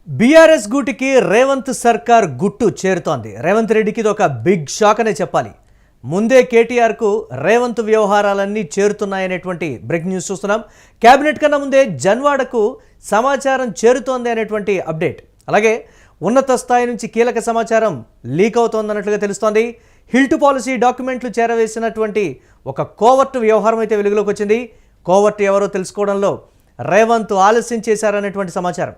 BRS గూటికి రేవంత్ సర్కార్ గుట్టు చేరుతోంది. రేవంత్ రెడ్డికి ఇది ఒక బిగ్ షాక్ అనే చెప్పాలి. ముందే కేటీఆర్కు రేవంత్ వ్యవహారాలన్నీ చేరుతున్నాయనేటువంటి బ్రేకింగ్ న్యూస్ చూస్తున్నాం. కేబినెట్ కన్నా ముందే జన్వాడకు సమాచారం చేరుతోంది అనేటువంటి అప్డేట్. అలాగే ఉన్నత స్థాయి నుంచి కీలక సమాచారం లీక్ అవుతోందన్నట్లుగా తెలుస్తోంది. హిల్టు పాలసీ డాక్యుమెంట్లు చేరవేసినటువంటి ఒక కోవర్ట్ వ్యవహారం అయితే వెలుగులోకి వచ్చింది. కోవర్ట్ ఎవరో తెలుసుకోవడంలో రేవంత్ ఆలస్యం చేశారనేటువంటి సమాచారం.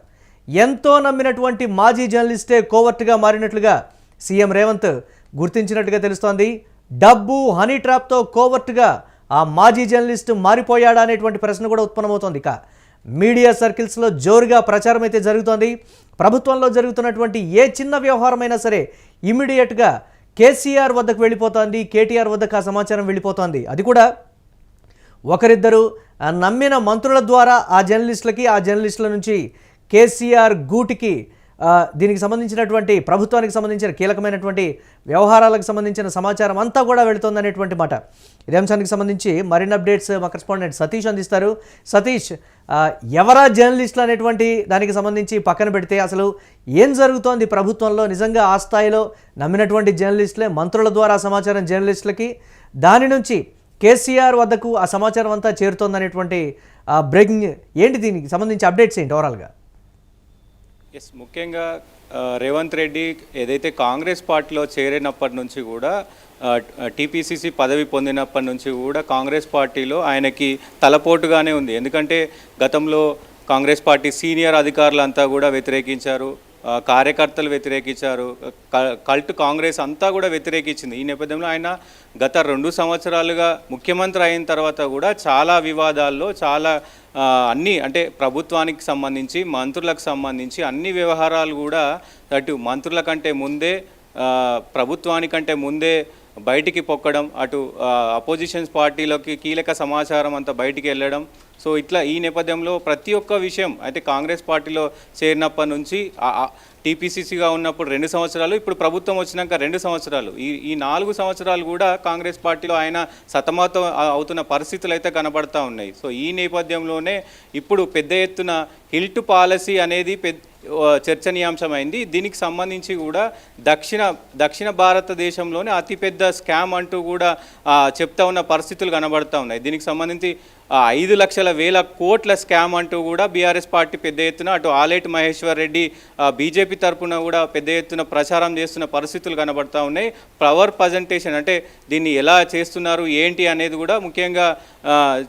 ఎంతో నమ్మినటువంటి మాజీ జర్నలిస్టే కోవర్ట్గా మారినట్లుగా సీఎం రేవంత్ గుర్తించినట్టుగా తెలుస్తోంది. డబ్బు హనీ ట్రాప్తో కోవర్ట్గా ఆ మాజీ జర్నలిస్ట్ మారిపోయాడా అనేటువంటి ప్రశ్న కూడా ఉత్పన్నమవుతోంది. ఇక మీడియా సర్కిల్స్లో జోరుగా ప్రచారం అయితే జరుగుతోంది. ప్రభుత్వంలో జరుగుతున్నటువంటి ఏ చిన్న వ్యవహారమైనా సరే ఇమ్మీడియట్గా కేసీఆర్ వద్దకు వెళ్ళిపోతోంది, కేటీఆర్ వద్దకు ఆ సమాచారం వెళ్ళిపోతోంది. అది కూడా ఒకరిద్దరు నమ్మిన మంత్రుల ద్వారా ఆ జర్నలిస్టుల నుంచి కేసీఆర్ గూటికి దీనికి సంబంధించినటువంటి ప్రభుత్వానికి సంబంధించిన కీలకమైనటువంటి వ్యవహారాలకు సంబంధించిన సమాచారం అంతా కూడా వెళుతోందనేటువంటి మాట. ఇదే అంశానికి సంబంధించి మరిన్ని అప్డేట్స్ మా కరెస్పాండెంట్ సతీష్ అందిస్తారు. సతీష్, ఎవరా జర్నలిస్టులు అనేటువంటి దానికి సంబంధించి పక్కన పెడితే అసలు ఏం జరుగుతోంది ప్రభుత్వంలో? నిజంగా ఆ స్థాయిలో నమ్మినటువంటి జర్నలిస్టులే మంత్రుల ద్వారా సమాచారం జర్నలిస్టులకి, దాని నుంచి కేసీఆర్ వద్దకు ఆ సమాచారం అంతా చేరుతోందనేటువంటి బ్రేకింగ్ ఏంటి? దీనికి సంబంధించి అప్డేట్స్ ఏంటి ఓవరాల్గా? ముఖ్యంగా రేవంత్ రెడ్డి ఏదైతే కాంగ్రెస్ పార్టీలో చేరినప్పటి నుంచి కూడా టీపీసీసీ పదవి పొందినప్పటి నుంచి కూడా కాంగ్రెస్ పార్టీలో ఆయనకి తలపోటుగానే ఉంది. ఎందుకంటే గతంలో కాంగ్రెస్ పార్టీ సీనియర్ అధికారులంతా కూడా వ్యతిరేకించారు, కార్యకర్తలు వ్యతిరేకించారు, కల్ట్ కాంగ్రెస్ అంతా కూడా వ్యతిరేకించింది. ఈ నేపథ్యంలో ఆయన గత 2 సంవత్సరాలుగా ముఖ్యమంత్రి అయిన తర్వాత కూడా చాలా వివాదాల్లో అన్ని అంటే ప్రభుత్వానికి సంబంధించి మంత్రులకు సంబంధించి అన్ని వ్యవహారాలు కూడా అటు మంత్రుల కంటే ముందే ప్రభుత్వానికంటే ముందే బయటికి పొక్కడం, అటు అపోజిషన్స్ పార్టీలోకి కీలక సమాచారం అంతా బయటికి వెళ్ళడం. సో ఇట్లా ఈ నేపథ్యంలో ప్రతి ఒక్క విషయం అయితే కాంగ్రెస్ పార్టీలో చేరినప్పటి నుంచి టీపీసీసీగా ఉన్నప్పుడు 2 సంవత్సరాలు, ఇప్పుడు ప్రభుత్వం వచ్చినాక 2 సంవత్సరాలు, ఈ 4 సంవత్సరాలు కూడా కాంగ్రెస్ పార్టీలో ఆయన సతమతం అవుతున్న పరిస్థితులు అయితే కనబడతా ఉన్నాయి. సో ఈ నేపథ్యంలోనే ఇప్పుడు పెద్ద ఎత్తున హిల్ట్ పాలసీ అనేది చర్చనీయాంశమైంది. దీనికి సంబంధించి కూడా దక్షిణ భారతదేశంలోనే అతిపెద్ద స్కామ్ అంటూ కూడా చెప్తా ఉన్న పరిస్థితులు కనబడతా ఉన్నాయి. దీనికి సంబంధించి 5 లక్షల వేల కోట్ల స్కామ్ అంటూ కూడా బీఆర్ఎస్ పార్టీ పెద్ద ఎత్తున, అటు ఆలేటి మహేశ్వర్ రెడ్డి బీజేపీ తరఫున కూడా పెద్ద ఎత్తున ప్రచారం చేస్తున్న పరిస్థితులు కనబడతా ఉన్నాయి. పవర్ ప్రజెంటేషన్ అంటే దీన్ని ఎలా చేస్తున్నారు ఏంటి అనేది కూడా ముఖ్యంగా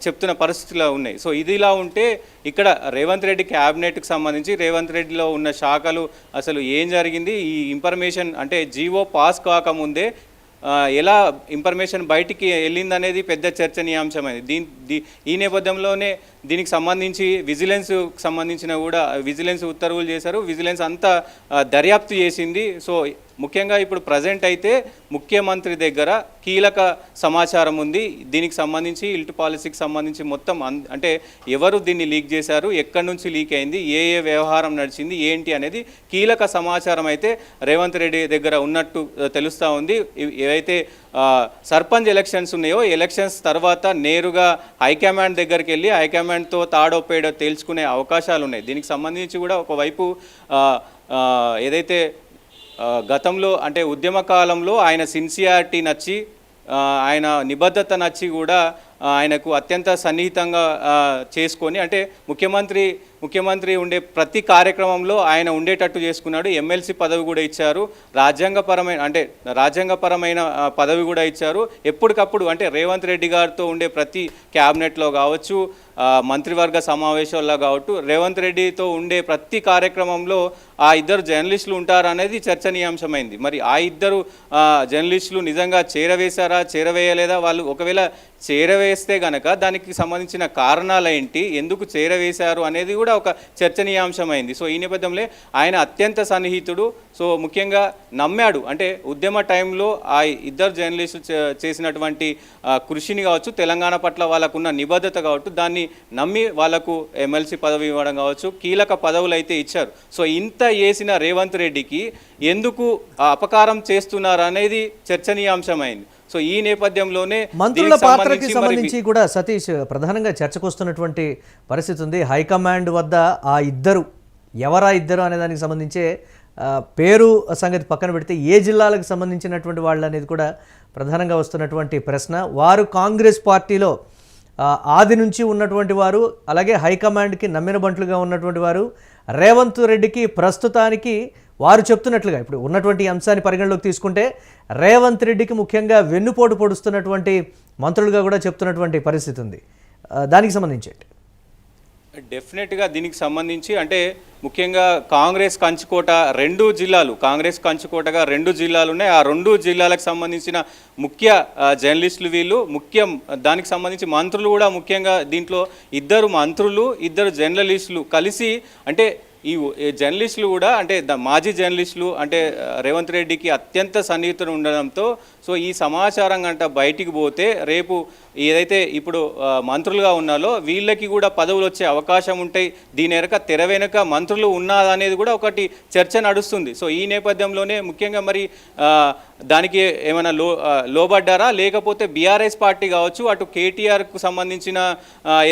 చెప్తున్న పరిస్థితులు ఉన్నాయి. సో ఇదిలా ఉంటే ఇక్కడ రేవంత్ రెడ్డి క్యాబినెట్కి సంబంధించి రేవంత్ రెడ్డిలో ఉన్న శాఖలు అసలు ఏం జరిగింది, ఈ ఇన్ఫర్మేషన్ అంటే జీవో పాస్ కాకముందే ఎలా ఇన్ఫర్మేషన్ బయటికి వెళ్ళిందనేది పెద్ద చర్చనీయాంశమైంది. ఈ నేపథ్యంలోనే దీనికి సంబంధించి విజిలెన్స్కి సంబంధించిన కూడా విజిలెన్స్ ఉత్తర్వులు చేశారు. విజిలెన్స్ అంతా దర్యాప్తు చేసింది. సో ముఖ్యంగా ఇప్పుడు ప్రజెంట్ అయితే ముఖ్యమంత్రి దగ్గర కీలక సమాచారం ఉంది. దీనికి సంబంధించి హిల్ట్ పాలసీకి సంబంధించి మొత్తం అంటే ఎవరు దీన్ని లీక్ చేశారు, ఎక్కడి నుంచి లీక్ అయింది, ఏ వ్యవహారం నడిచింది ఏంటి అనేది కీలక సమాచారం అయితే రేవంత్ రెడ్డి దగ్గర ఉన్నట్టు తెలుస్తూ ఉంది. ఏవైతే సర్పంచ్ ఎలక్షన్స్ ఉన్నాయో, ఎలక్షన్స్ తర్వాత నేరుగా హైకమాండ్ దగ్గరికి వెళ్ళి హైకమాండ్తో తాడో పేడో తేల్చుకునే అవకాశాలు ఉన్నాయి. దీనికి సంబంధించి కూడా ఒకవైపు ఏదైతే గతంలో అంటే ఉద్యమ కాలంలో ఆయన సిన్సియారిటీ నచ్చి, ఆయన నిబద్ధత నచ్చి కూడా ఆయనకు అత్యంత సన్నిహితంగా చేసుకొని అంటే ముఖ్యమంత్రి ఉండే ప్రతి కార్యక్రమంలో ఆయన ఉండేటట్టు చేసుకున్నాడు. ఎమ్మెల్సీ పదవి కూడా ఇచ్చారు, రాజ్యాంగపరమైన పదవి కూడా ఇచ్చారు. ఎప్పటికప్పుడు అంటే రేవంత్ రెడ్డి గారితో ఉండే ప్రతి క్యాబినెట్లో కావచ్చు, మంత్రివర్గ సమావేశాల్లో కావచ్చు, రేవంత్ రెడ్డితో ఉండే ప్రతి కార్యక్రమంలో ఆ 2 జర్నలిస్టులు ఉంటారు అనేది చర్చనీయాంశమైంది. మరి ఆ 2 జర్నలిస్టులు నిజంగా చేరవేశారా, చేరవేయలేదా? వాళ్ళు ఒకవేళ చేరవేస్తే గనక దానికి సంబంధించిన కారణాలు ఏంటి, ఎందుకు చేరవేశారు అనేది కూడా ఒక చర్చనీయాంశమైంది. సో ఈ నేపథ్యంలో ఆయన అత్యంత సన్నిహితుడు. సో ముఖ్యంగా నమ్మాడు అంటే ఉద్యమ టైంలో ఆ 2 జర్నలిస్టులు చేసినటువంటి కృషిని కావచ్చు, తెలంగాణ పట్ల వాళ్ళకున్న నిబద్ధత కావచ్చు, దాన్ని నమ్మి వాళ్లకు ఎమ్మెల్సీ పదవి ఇవ్వడం కావచ్చు, కీలక పదవులు అయితే ఇచ్చారు. సో ఇంత చేసిన రేవంత్ రెడ్డికి ఎందుకు అపకారం చేస్తున్నారు అనేది చర్చనీయాంశమైంది. సో ఈ నేపథ్యంలోనే మంత్రుల పాత్రకి సంబంధించి కూడా సతీష్ ప్రధానంగా చర్చకు వస్తున్నటువంటి పరిస్థితి ఉంది. హైకమాండ్ వద్ద ఆ 2 ఎవరా ఇద్దరు అనే దానికి సంబంధించే పేరు సంగతి పక్కన పెడితే ఏ జిల్లాలకు సంబంధించినటువంటి వాళ్ళు అనేది కూడా ప్రధానంగా వస్తున్నటువంటి ప్రశ్న. వారు కాంగ్రెస్ పార్టీలో ఆది నుంచి ఉన్నటువంటి వారు, అలాగే హైకమాండ్కి నమ్మిన బంట్లుగా ఉన్నటువంటి వారు. రేవంత్ రెడ్డికి ప్రస్తుతానికి వారు చెప్తున్నట్లుగా ఇప్పుడు ఉన్నటువంటి అంశాన్ని పరిగణలోకి తీసుకుంటే రేవంత్ రెడ్డికి ముఖ్యంగా వెన్నుపోటు పొడుస్తున్నటువంటి మంత్రులుగా కూడా చెప్తున్నటువంటి పరిస్థితి ఉంది. దానికి సంబంధించి డెఫినెట్గా దీనికి సంబంధించి అంటే ముఖ్యంగా కాంగ్రెస్ కంచుకోట కాంగ్రెస్ కంచుకోటగా 2 జిల్లాలు ఉన్నాయి. ఆ 2 జిల్లాలకు సంబంధించిన ముఖ్య జర్నలిస్టులు వీళ్ళు, ముఖ్యం దానికి సంబంధించి మంత్రులు కూడా ముఖ్యంగా దీంట్లో 2 మంత్రులు 2 జర్నలిస్టులు కలిసి అంటే ఈ జర్నలిస్టులు కూడా అంటే మాజీ జర్నలిస్టులు అంటే రేవంత్ రెడ్డికి అత్యంత సన్నిహితులు ఉండడంతో సో ఈ సమాచారం గంట బయటికి పోతే రేపు ఏదైతే ఇప్పుడు మంత్రులుగా ఉన్నారో వీళ్ళకి కూడా పదవులు వచ్చే అవకాశం ఉంటాయి. దీని వెనక తెర వెనుక మంత్రులు ఉన్నదనేది కూడా ఒకటి చర్చ నడుస్తుంది. సో ఈ నేపథ్యంలోనే ముఖ్యంగా మరి దానికి ఏమైనా లోబడ్డారా, లేకపోతే బీఆర్ఎస్ పార్టీ కావచ్చు అటు కేటీఆర్కు సంబంధించిన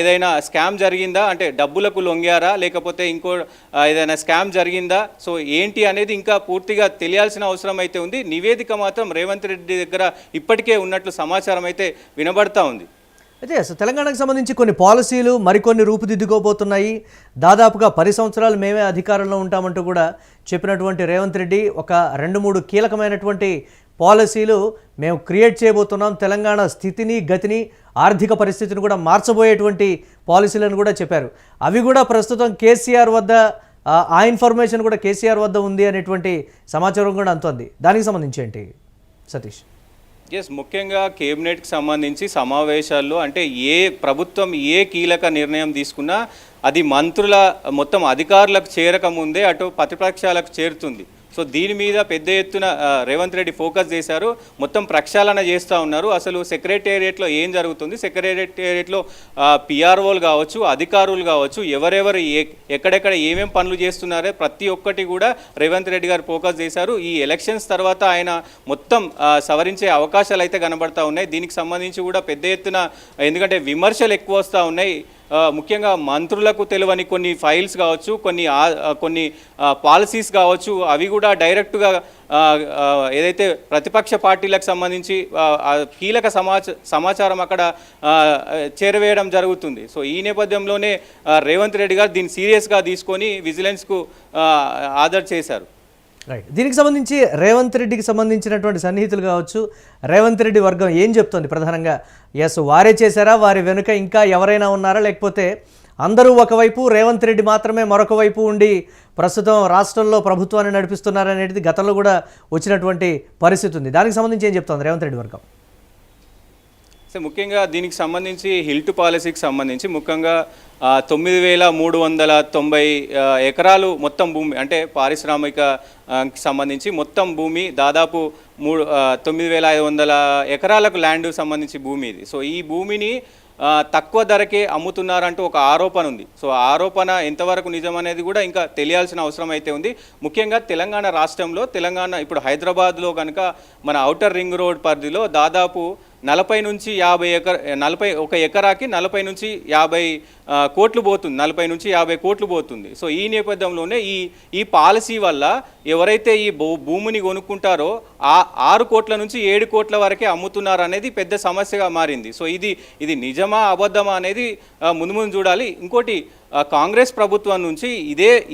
ఏదైనా స్కామ్ జరిగిందా, అంటే డబ్బులకు లొంగారా, లేకపోతే ఇంకో ఏదైనా స్కామ్ జరిగిందా, సో ఏంటి అనేది ఇంకా పూర్తిగా తెలియాల్సిన అవసరం అయితే ఉంది. నివేదిక మాత్రం రేవంత్ రెడ్డి దగ్గర ఇప్పటికే ఉన్నట్లు సమాచారం అయితే వినబడతా ఉంది. అయితే అసలు తెలంగాణకు సంబంధించి కొన్ని పాలసీలు మరికొన్ని రూపుదిద్దుకోబోతున్నాయి. దాదాపుగా 10 సంవత్సరాలు మేమే అధికారంలో ఉంటామంటూ కూడా చెప్పినటువంటి రేవంత్ రెడ్డి ఒక 2-3 కీలకమైనటువంటి పాలసీలు మేము క్రియేట్ చేయబోతున్నాం, తెలంగాణ స్థితిని గతిని ఆర్థిక పరిస్థితిని కూడా మార్చబోయేటువంటి పాలసీలను కూడా చెప్పారు. అవి కూడా ప్రస్తుతం కేసీఆర్ వద్ద ఆ ఇన్ఫర్మేషన్ కూడా కేసీఆర్ వద్ద ఉంది అనేటువంటి సమాచారం కూడా అందుతుంది. దానికి సంబంధించి ఏంటి సతీష్? ముఖ్యంగా కేబినెట్కి సంబంధించి సమావేశాల్లో అంటే ప్రభుత్వం ఏ కీలక నిర్ణయం తీసుకున్నా అది మంత్రుల మొత్తం అధికారులకు చేరకముందే అటు ప్రతిపక్షాలకు చేరుతుంది. సో దీని మీద పెద్ద ఎత్తున రేవంత్ రెడ్డి ఫోకస్ చేశారు, మొత్తం ప్రక్షాళన చేస్తూ ఉన్నారు. అసలు సెక్రటేరియట్లో ఏం జరుగుతుంది, సెక్రటేరియట్లో పిఆర్ఓలు కావచ్చు, అధికారులు కావచ్చు, ఎవరెవరు ఎక్కడెక్కడ ఏమేం పనులు చేస్తున్నారో ప్రతి ఒక్కటి కూడా రేవంత్ రెడ్డి గారు ఫోకస్ చేశారు. ఈ ఎలక్షన్స్ తర్వాత ఆయన మొత్తం సవరించే అవకాశాలు అయితే కనబడతా ఉన్నాయి. దీనికి సంబంధించి కూడా పెద్ద ఎత్తున ఎందుకంటే విమర్శలు ఎక్కువ వస్తూ ఉన్నాయి. ముఖ్యంగా మంత్రులకు తెలియని కొన్ని ఫైల్స్ కావచ్చు, కొన్ని పాలసీస్ కావచ్చు, అవి కూడా డైరెక్ట్గా ఏదైతే ప్రతిపక్ష పార్టీలకు సంబంధించి కీలక సమాచారం అక్కడ చేరవేయడం జరుగుతుంది. సో ఈ నేపథ్యంలోనే రేవంత్ రెడ్డి గారు దీన్ని సీరియస్గా తీసుకొని విజిలెన్స్కు ఆర్డర్ చేశారు. రైట్. దీనికి సంబంధించి రేవంత్ రెడ్డికి సంబంధించినటువంటి సన్నిహితులు కావచ్చు, రేవంత్ రెడ్డి వర్గం ఏం చెప్తోంది ప్రధానంగా? వారే చేశారా, వారి వెనుక ఇంకా ఎవరైనా ఉన్నారా, లేకపోతే అందరూ ఒకవైపు రేవంత్ రెడ్డి మాత్రమే మరొక వైపు ఉండి ప్రస్తుతం రాష్ట్రంలో ప్రభుత్వాన్ని నడిపిస్తున్నారనేది గతంలో కూడా వచ్చినటువంటి పరిస్థితి ఉంది. దానికి సంబంధించి ఏం చెప్తోంది రేవంత్ రెడ్డి వర్గం? ముఖ్యంగా దీనికి సంబంధించి హిల్ట్ పాలసీకి సంబంధించి ముఖ్యంగా 9,390 ఎకరాలు మొత్తం భూమి అంటే పారిశ్రామిక సంబంధించి మొత్తం భూమి దాదాపు 9,500 ఎకరాలకు ల్యాండ్ సంబంధించి భూమి ఇది. సో ఈ భూమిని తక్కువ ధరకే అమ్ముతున్నారంటూ ఒక ఆరోపణ ఉంది. సో ఆరోపణ ఎంతవరకు నిజం అనేది కూడా ఇంకా తెలియాల్సిన అవసరం అయితే ఉంది. ముఖ్యంగా తెలంగాణ రాష్ట్రంలో ఇప్పుడు హైదరాబాద్లో కనుక మన ఔటర్ రింగ్ రోడ్ పరిధిలో దాదాపు 40 నుంచి 50 ఒక ఎకరాకి 40 నుంచి 50 కోట్లు పోతుంది, 40 నుంచి 50 కోట్లు పోతుంది. సో ఈ నేపథ్యంలోనే ఈ పాలసీ వల్ల ఎవరైతే ఈ భూమిని కొనుక్కుంటారో 6 కోట్ల నుంచి 7 కోట్ల వరకే అమ్ముతున్నారు అనేది పెద్ద సమస్యగా మారింది. సో ఇది నిజమా అబద్ధమా అనేది ముందు చూడాలి. ఇంకోటి కాంగ్రెస్ ప్రభుత్వం నుంచి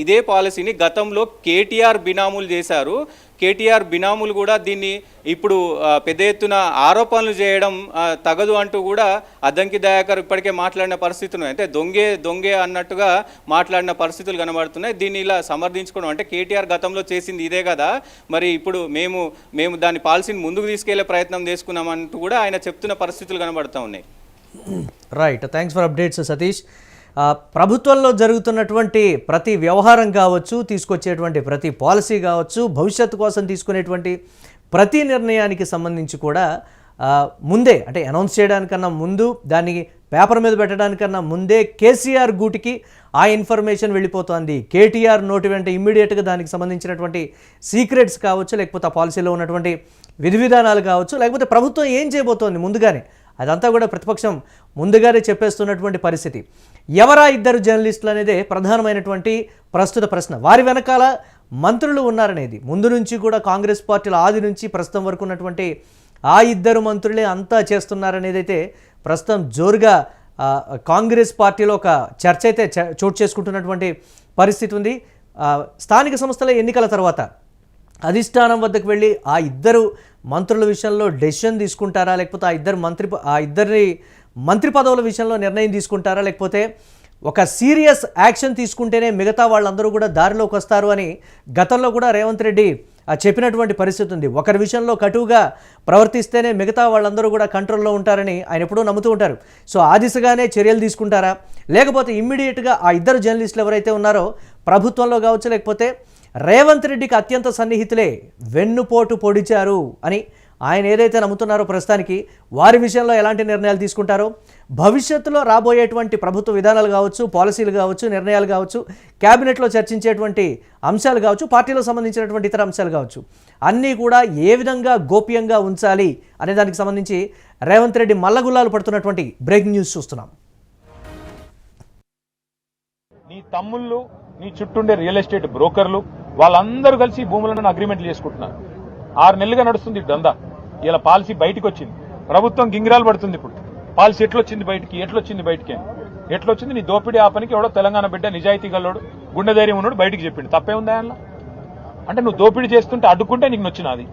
ఇదే పాలసీని గతంలో కేటీఆర్ బినాములు చేశారు. కేటీఆర్ బినాములు కూడా దీన్ని ఇప్పుడు పెద్ద ఎత్తున ఆరోపణలు చేయడం తగదు అంటూ కూడా అద్దంకి దయాకర్ ఇప్పటికే మాట్లాడిన పరిస్థితులు అంటే దొంగే అన్నట్టుగా మాట్లాడిన పరిస్థితులు కనబడుతున్నాయి. దీన్ని ఇలా సమర్థించుకోవడం అంటే కేటీఆర్ గతంలో చేసింది ఇదే కదా, మరి ఇప్పుడు మేము దాని పాలసీని ముందుకు తీసుకెళ్లే ప్రయత్నం చేసుకున్నామంటూ కూడా ఆయన చెప్తున్న పరిస్థితులు కనబడుతూ ఉన్నాయి. Right, thanks for updates Satish. ప్రభుత్వంలో జరుగుతున్నటువంటి ప్రతి వ్యవహారం కావచ్చు, తీసుకొచ్చేటువంటి ప్రతి పాలసీ కావచ్చు, భవిష్యత్తు కోసం తీసుకునేటువంటి ప్రతి నిర్ణయానికి సంబంధించి కూడా ముందే అంటే అనౌన్స్ చేయడానికన్నా ముందు, దాన్ని పేపర్ మీద పెట్టడానికన్నా ముందే కేసీఆర్ గూటికి ఆ ఇన్ఫర్మేషన్ వెళ్ళిపోతుంది. కేటీఆర్ నోటి వెంట ఇమ్మీడియట్గా దానికి సంబంధించినటువంటి సీక్రెట్స్ కావచ్చు, లేకపోతే ఆ పాలసీలో ఉన్నటువంటి విధి విధానాలు కావచ్చు, లేకపోతే ప్రభుత్వం ఏం చేయబోతోంది ముందుగానే అదంతా కూడా ప్రతిపక్షం ముందుగానే చెప్పేస్తున్నటువంటి పరిస్థితి. ఎవరా ఇద్దరు జర్నలిస్టులు అనేదే ప్రధానమైనటువంటి ప్రస్తుత ప్రశ్న. వారి వెనకాల మంత్రులు ఉన్నారనేది ముందు నుంచి కూడా కాంగ్రెస్ పార్టీల ఆది నుంచి ప్రస్తుతం వరకు ఉన్నటువంటి ఆ ఇద్దరు మంత్రులే అంతా చేస్తున్నారనేది అయితే ప్రస్తుతం జోరుగా కాంగ్రెస్ పార్టీలో ఒక చర్చ అయితే చోటు చేసుకుంటున్నటువంటి పరిస్థితి ఉంది. స్థానిక సంస్థల ఎన్నికల తర్వాత అధిష్టానం వద్దకు వెళ్ళి ఆ ఇద్దరు మంత్రుల విషయంలో డెసిషన్ తీసుకుంటారా, లేకపోతే ఆ ఇద్దరి మంత్రి పదవుల విషయంలో నిర్ణయం తీసుకుంటారా, లేకపోతే ఒక సీరియస్ యాక్షన్ తీసుకుంటేనే మిగతా వాళ్ళందరూ కూడా దారిలోకి వస్తారు అని గతంలో కూడా రేవంత్ రెడ్డి చెప్పినటువంటి పరిస్థితి ఉంది. ఒకరి విషయంలో కటువుగా ప్రవర్తిస్తేనే మిగతా వాళ్ళందరూ కూడా కంట్రోల్లో ఉంటారని ఆయన ఎప్పుడూ నమ్ముతూ ఉంటారు. సో ఆ దిశగానే చర్యలు తీసుకుంటారా, లేకపోతే ఇమ్మీడియట్గా ఆ ఇద్దరు జర్నలిస్టులు ఎవరైతే ఉన్నారో ప్రభుత్వంలో కావచ్చు, లేకపోతే రేవంత్ రెడ్డికి అత్యంత సన్నిహితులే వెన్నుపోటు పొడిచారు అని ఆయన ఏదైతే నమ్ముతున్నారో ప్రస్తుతానికి వారి విషయంలో ఎలాంటి నిర్ణయాలు తీసుకుంటారో, భవిష్యత్తులో రాబోయేటువంటి ప్రభుత్వ విధానాలు కావచ్చు, పాలసీలు కావచ్చు, నిర్ణయాలు కావచ్చు, క్యాబినెట్లో చర్చించేటువంటి అంశాలు కావచ్చు, పార్టీలో సంబంధించినటువంటి ఇతర అంశాలు కావచ్చు, అన్నీ కూడా ఏ విధంగా గోప్యంగా ఉంచాలి అనే దానికి సంబంధించి రేవంత్ రెడ్డి మల్లగుల్లాలు పడుతున్నటువంటి బ్రేకింగ్ న్యూస్ చూస్తున్నాం. నీ తమ్ముళ్ళు, నీ చుట్టూండే రియల్ ఎస్టేట్ బ్రోకర్లు వాళ్ళందరూ కలిసి భూములను అగ్రిమెంట్లు చేసుకుంటున్నారు. 6 నెలలుగా నడుస్తుంది దందా. ఇలా పాలసీ బయటకు వచ్చింది, ప్రభుత్వం గింగిరాలు పడుతుంది. ఇప్పుడు పాలసీ ఎట్లొచ్చింది బయటికి ఎట్లొచ్చింది? నీ దోపిడీ ఆ పనికి ఎవడో తెలంగాణ బిడ్డ నిజాయితీ గల్లోడు గుండె ధైర్యం ఉన్నాడు బయటికి చెప్పిండు. తప్పే ఉంది ఆయనలో? అంటే నువ్వు దోపిడీ చేస్తుంటే అడ్డుకుంటే నీకు నొచ్చినది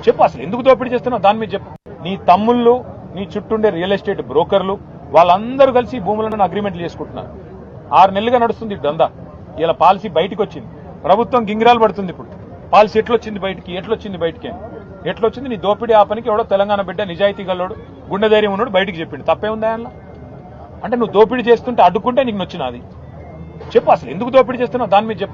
చెప్పు. అసలు ఎందుకు దోపిడీ చేస్తున్నావు దాని మీద చెప్పు. నీ తమ్ముళ్ళు, నీ చుట్టూండే రియల్ ఎస్టేట్ బ్రోకర్లు వాళ్ళందరూ కలిసి భూములను అగ్రిమెంట్లు చేసుకుంటున్నారు. 6 నెలలుగా నడుస్తుంది దందా. ఇలా పాలసీ బయటకు వచ్చింది, ప్రభుత్వం గింగిరాలు పడుతుంది. ఇప్పుడు పాలసీ ఎట్లొచ్చింది బయటికి నీ దోపిడీ ఆ పనికి ఎవడో తెలంగాణ బిడ్డ నిజాయితీ గల్లోడు గుండె ధైర్యం ఉన్నాడు బయటికి చెప్పిండు. తప్పే ఉంది ఆయనలో? అంటే నువ్వు దోపిడీ చేస్తుంటే అడ్డుకుంటే నీకు నొచ్చినది చెప్పు. అసలు ఎందుకు దోపిడీ చేస్తున్నావు దాని మీద చెప్పు.